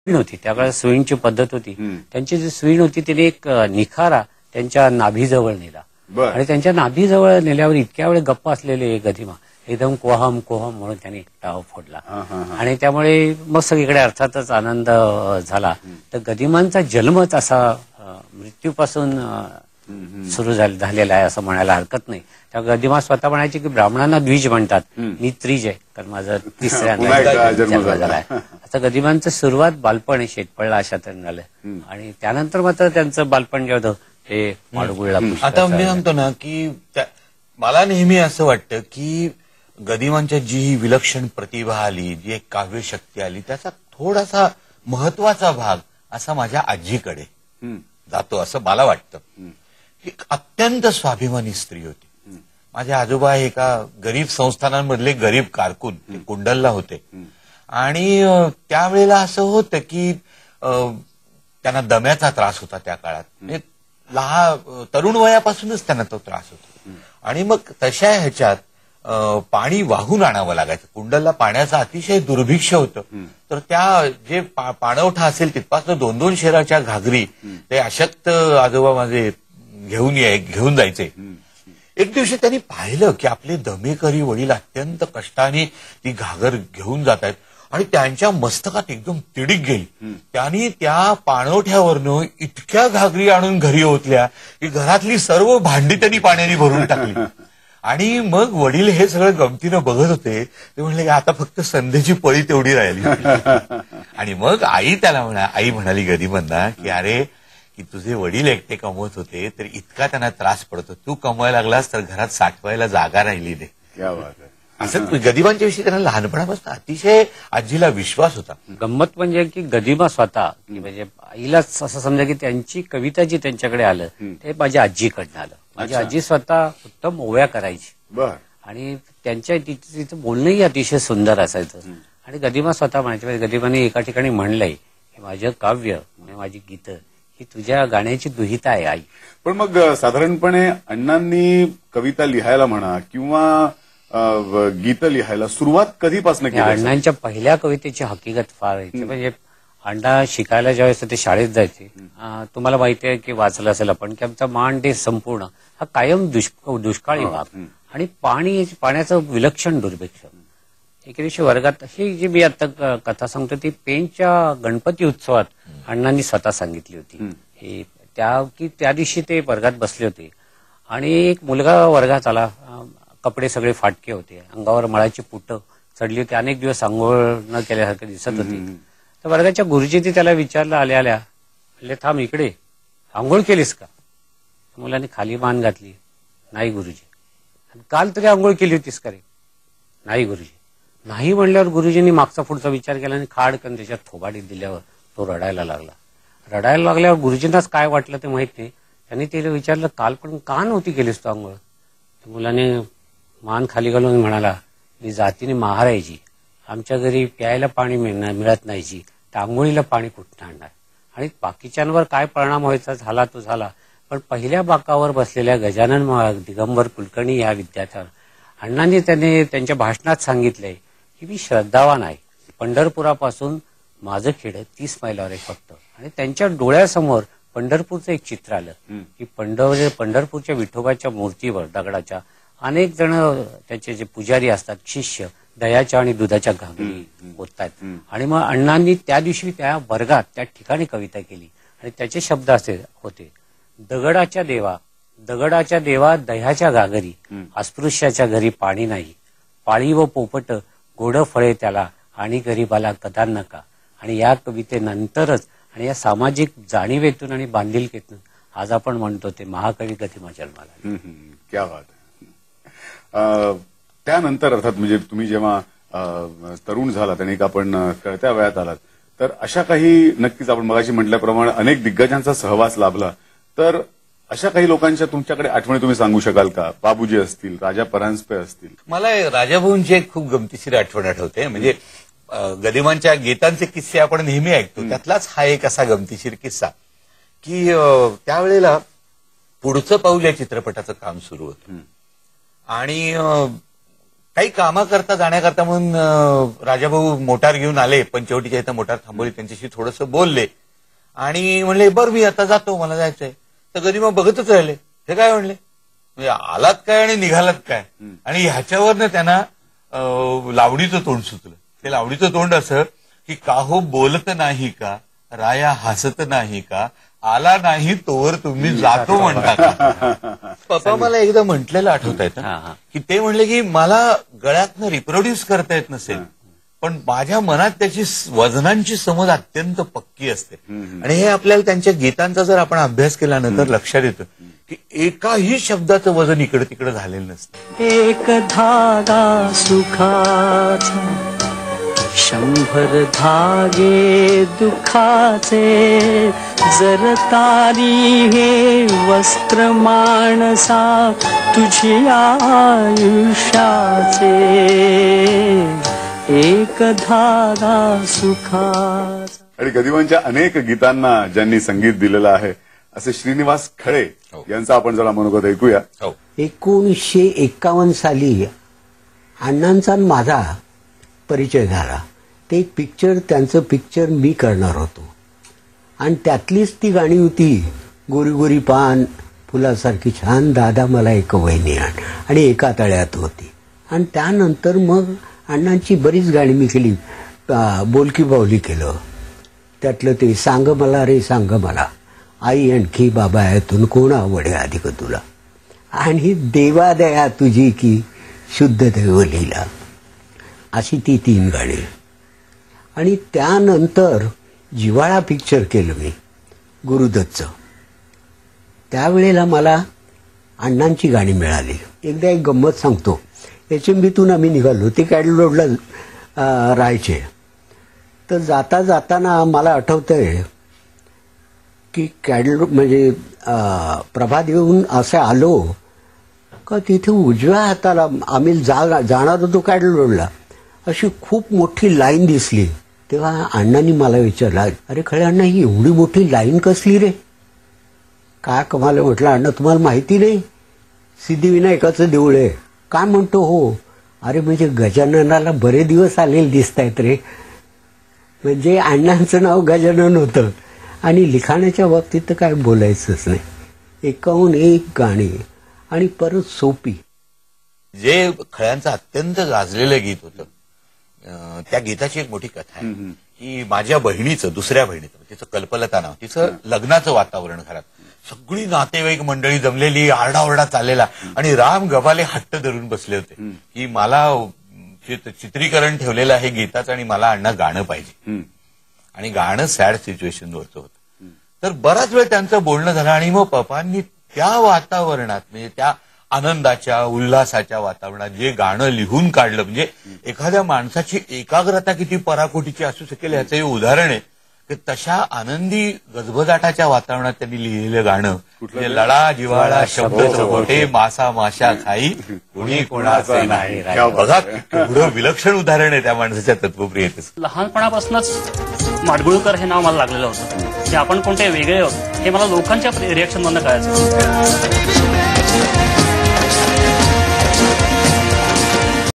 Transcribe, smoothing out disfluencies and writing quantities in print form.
स्वीण होती त्यावेळेला स्वीणची पद्धत होती. त्यांची जी स्वीण होती तिने एक निखारा त्यांच्या नाभीजवळ नेला आणि त्यांच्या नाभीजवळ नेल्यावर इतक्या वेळ गप्प असलेले गदिमा एकदम कोहम कोहम म्हणून त्यांनी टाव फोडला आणि त्यामुळे मग सगळीकडे अर्थातच आनंद झाला. तर गदिमांचा जन्मच असा मृत्यूपासून सुरू झालेला आहे असं म्हणायला हरकत नाही. त्या गदिमा स्वतः म्हणायचे की ब्राह्मणांना द्विज म्हणतात, मी त्रिज आहे कारण माझा तिसऱ्यांदा जन्म झाला आहे. आता गदिमांचं सुरुवात बालपण आहे शेतपळला अशा झालं आणि त्यानंतर मात्र त्यांचं बालपण जे होतं ते माडगुळला. आता मी सांगतो ना की मला नेहमी असं वाटतं की गदिमांच्या जी ही विलक्षण प्रतिभा आली, जी एक काव्यशक्ती आली, त्याचा थोडासा महत्वाचा भाग असा माझ्या आजीकडे जातो असं मला वाटतं. एक अत्यंत स्वाभिमानी स्त्री होती. माझे आजोबा एका गरीब संस्थानांमधले गरीब कारकून कुंडलला होते आणि त्यावेळेला असं होतं की त्यांना दम्याचा त्रास होता त्या काळात. तरुण वयापासूनच त्यांना तो त्रास होता आणि मग तशा ह्याच्यात पाणी वाहून आणावं लागायचं. कुंडलला पाण्याचं अतिशय दुर्भिक्ष होतं. तर त्या जे पाणवठा असेल तिथपासून 2-2 शेराच्या घागरी ते अशक्त आजोबा माझे घेऊन जायचे. एक दिवशी त्यांनी पाहिलं की आपले दमेकरी वडील अत्यंत कष्टाने ती घागर घेऊन जात आहेत आणि त्यांच्या मस्तकात एकदम तिडीक गेली. त्यांनी त्या पाणवठ्यावरनं इतक्या घागरी आणून घरी ओतल्या की घरातली सर्व भांडी त्यांनी पाण्याने भरून टाकली. आणि मग वडील हे सगळं गमतीनं बघत होते. ते म्हणले की आता फक्त संध्येची पळी तेवढी राहिली. आणि मग आई म्हणाली गदिमांना की अरे की तुझे वडील एकटे कमवत होते तर इतका त्यांना त्रास पडतो, तू कमवायला लागलास तर घरात साठवायला जागा राहिली नाही. असं गदिमांच्या विषयी त्यांना लहानपणापासून अतिशय आजीला विश्वास होता. गंमत म्हणजे की गदिमा स्वतः म्हणजे आईलाच असं समजा की त्यांची कविता जी त्यांच्याकडे आलं ते माझ्या आजीकडनं आलं. माझी आजी स्वतः उत्तम ओव्या करायची आणि त्यांच्या तिचं बोलणंही अतिशय सुंदर असायचं. आणि गदिमा स्वतः म्हणायची. गदिमाने एका ठिकाणी म्हणलंय की माझं काव्य माझी गीतं ही तुझ्या गाण्याची दुहिता आहे आई. पण मग साधारणपणे अण्णांनी कविता लिहायला म्हणा किंवा गीतं लिहायला सुरुवात कधीपासून केली? अण्णांच्या पहिल्या कवितेची हकीकत फार आहे. म्हणजे अण्णा शिकायला ज्यावेळेस ते शाळेत जायचे, तुम्हाला माहिती आहे की वाचलं असेल आपण की आमचा मांडे संपूर्ण हा कायम दुष्काळी भाग आणि पाण्याचं विलक्षण दुर्भिक्ष. एके दिवशी वर्गात ही जी मी आता कथा सांगतो ती पेणच्या गणपती उत्सवात अण्णांनी स्वतः सांगितली होती. त्या दिवशी ते वर्गात बसले होते आणि एक मुलगा वर्गात आला. कपडे सगळे फाटके होते, अंगावर मळाची पुटं चढली होती, अनेक दिवस आंघोळ न केल्यासारखे दिसत होती. तर वर्गाच्या गुरुजींनी त्याला विचारलं आल्या म्हणले थांब इकडे, आंघोळ केलीस का? मुलाने खाली मान घातली. नाही गुरुजी. काल तरी आंघोळ केली होतीस का रे? नाही गुरुजी. नाही म्हणल्यावर गुरुजींनी मागचा पुढचा विचार केला आणि खाडकन त्याच्यात थोबाडीत दिल्यावर तो रडायला लागला. रडायला लागल्यावर गुरुजींनाच काय वाटलं ते माहित नाही. त्यांनी त्याला विचारलं काल पण का नव्हती केलीस तू आंघोळ? मुलाने मान खाली घालून म्हणाला मी जातीने महारायची, आमच्या घरी प्यायला पाणी मिळत नाही जी, तर आंघोळीला पाणी कुठं आणणार? आणि बाकीच्यांवर काय परिणाम व्हायचा झाला तो झाला, पण पहिल्या बाकावर बसलेल्या गजानन दिगंबर कुलकर्णी या विद्यार्थ्यावर अण्णांनी त्यांच्या भाषणात सांगितलंय की मी श्रद्धावान आहे. पंढरपुरापासून माझं खेड 30 मैलावर आहे फक्त. आणि त्यांच्या डोळ्यासमोर पंढरपूरचं एक चित्र आलं की पंढरपूरच्या विठोबाच्या मूर्तीवर दगडाच्या अनेक जण त्याचे जे पुजारी असतात शिष्य दह्याच्या आणि दुधाच्या घागरी ओततात. आणि मग अण्णांनी त्या दिवशी त्या वर्गात त्या ठिकाणी कविता केली आणि त्याचे शब्द असे होते. दगडाच्या देवा दह्याच्या घागरी, अस्पृश्याच्या घरी पाणी नाही, पाळी व पोपट गोड फळे त्याला आणि गरीबाला कदा नका. आणि या कवितेनंतरच आणि या सामाजिक जाणीवेतून आणि बांधिलकीतून आज आपण म्हणतो ते महाकवी गदिमा जन्माला. क्या बात. त्यानंतर अर्थात म्हणजे तुम्ही जेव्हा तरुण झालात आणि आपण कळत्या वयात आलात तर अशा काही नक्कीच आपण मगाशी म्हटल्याप्रमाणे अनेक दिग्गजांचा सहवास लाभला. तर अशा काही लोकांच्या तुमच्याकडे आठवणी तुम्ही सांगू शकाल का? बाबूजी असतील, राजा परांजपे असतील. मला राजाभाऊंची एक खूप गमतीशीर आठवण आठवते. म्हणजे गदिमांच्या गीतांचे किस्से आपण नेहमी ऐकतो, त्यातलाच हा एक असा गमतीशीर किस्सा की त्यावेळेला पुढचं पाऊल या चित्रपटाचं काम सुरू होतं आणि काही कामाकरता जाण्याकरता म्हणून राजाभाऊ मोटार घेऊन आले, पंचवटीच्या इथं मोटार थांबवली, त्यांच्याशी थोडंसं बोलले आणि म्हणले बरं मी आता जातो, मला जायचंय. तर गदिमा बघतच राहिले, हे काय म्हणले, म्हणजे आलात काय आणि निघालात काय. आणि ह्याच्यावरनं त्यांना लावडीचं तोंड सुचलं. ते लावडीचं तोंड असं की काहो बोलत नाही का, राया हसत नाही का, आला नाही तोवर तुम्ही जातो म्हणता का. पप्पा मला एकदा म्हटलेलं आठवत आहे की ते म्हणले की मला गळ्यातनं रिप्रोड्यूस करता येत नसेल, पण माझ्या मनात त्याची वजनांची समज अत्यंत पक्की असते. आणि हे आपल्याला त्यांच्या गीतांचा जर आपण अभ्यास केला ना तर लक्षात येतं की एकाही शब्दाचं वजन इकडे तिकडे झालेलं नसतं. एक धागा सुखाचा, 100 धागे दुखाचे, जर तारी हे वस्त्र माणसा तुझी आयुष्याचे, एक धागा सुखाचा. आणि गदिमांच्या अनेक गीतांना ज्यांनी संगीत दिलेलं आहे असे श्रीनिवास खळे यांचं आपण जरा मनोगत ऐकूया. 1951 साली अण्णांचा आणि माझा परिचय झाला. ते एक पिक्चर, त्यांचं पिक्चर मी करणार होतो आणि त्यातलीच ती गाणी होती, गोरी गोरी पान फुलासारखी छान दादा मला एक वहिनी आण, आणि एका तळ्यात होती. आणि त्यानंतर मग अण्णांची बरीच गाणी मी केली, बोलकी बावली केलं. त्यातलं ते सांग मला रे सांग मला, आई आणखी बाबा यातून कोण आवडे अधिक तुला, आणि देवा दया तुझी की शुद्ध देवलीला, अशी ती 3 गाणी. आणि त्यानंतर जिव्हाळा पिक्चर केलं मी गुरुदत्तचं. त्यावेळेला मला अण्णांची गाणी मिळाली. एकदा एक गंमत सांगतो. HMBतून आम्ही निघालो, ते कॅडल रोडला राहायचे. तर जाता जाताना मला आठवतंय की कॅडल म्हणजे प्रभात येऊन असं आलो का तिथे उजव्या हाताला आम्ही जाणार होतो कॅडल रोडला, अशी खूप मोठी लाईन दिसली. तेव्हा अण्णांनी मला विचारलं, अरे खळे अण्णा ही एवढी मोठी लाईन कसली रे, काय कमाल. म्हटलं अण्णा तुम्हाला माहिती नाही, सिद्धिविनायकाचं देऊळ आहे. काय म्हणतो, हो. अरे म्हणजे गजाननाला बरे दिवस आलेले दिसत आहेत रे. म्हणजे अण्णांचं नाव गजानन होतं. आणि लिखाणाच्या बाबतीत तर काय बोलायचंच नाही. 51 गाणी आणि परत सोपी. जे खळ्यांचं अत्यंत गाजलेलं गीत होतं, त्या गीताची एक मोठी कथा आहे की माझ्या बहिणीचं, दुसऱ्या बहिणीचं, तिचं कल्पलता नाव, तिचं लग्नाचं वातावरण घरात, सगळी नातेवाईक मंडळी जमलेली, आरडाओरडा चाललेला, आणि राम गव्हाले हट्ट धरून बसले होते की मला चित्रीकरण ठेवलेलं आहे गीताचं आणि मला अण्णा गाणं पाहिजे. आणि गाणं सॅड सिच्युएशनवरचं होतं. तर बराच वेळ त्यांचं बोलणं झालं आणि मग पप्पांनी त्या वातावरणात, म्हणजे त्या आनंदाच्या उल्हासाच्या वातावरणात जे गाणं लिहून काढलं, म्हणजे एखाद्या माणसाची एकाग्रता किती पराकोटीची असू शकेल याचं हे उदाहरण आहे की तशा आनंदी गजबजाटाच्या वातावरणात त्यांनी लिहिलेलं गाणं, म्हणजे लळा जिव्हाळा शब्द चौघटे, मासा माशा खाई कुणी कोणाचे नाही. बघा केवढं विलक्षण उदाहरण आहे त्या माणसाच्या तत्वप्रियतेचं. लहानपणापासूनच माडगुळकर हे नाव मला लागलेलं होतं की आपण कोणते वेगळे आहोत हे मला लोकांच्या रिएक्शन मधनं कळायचं.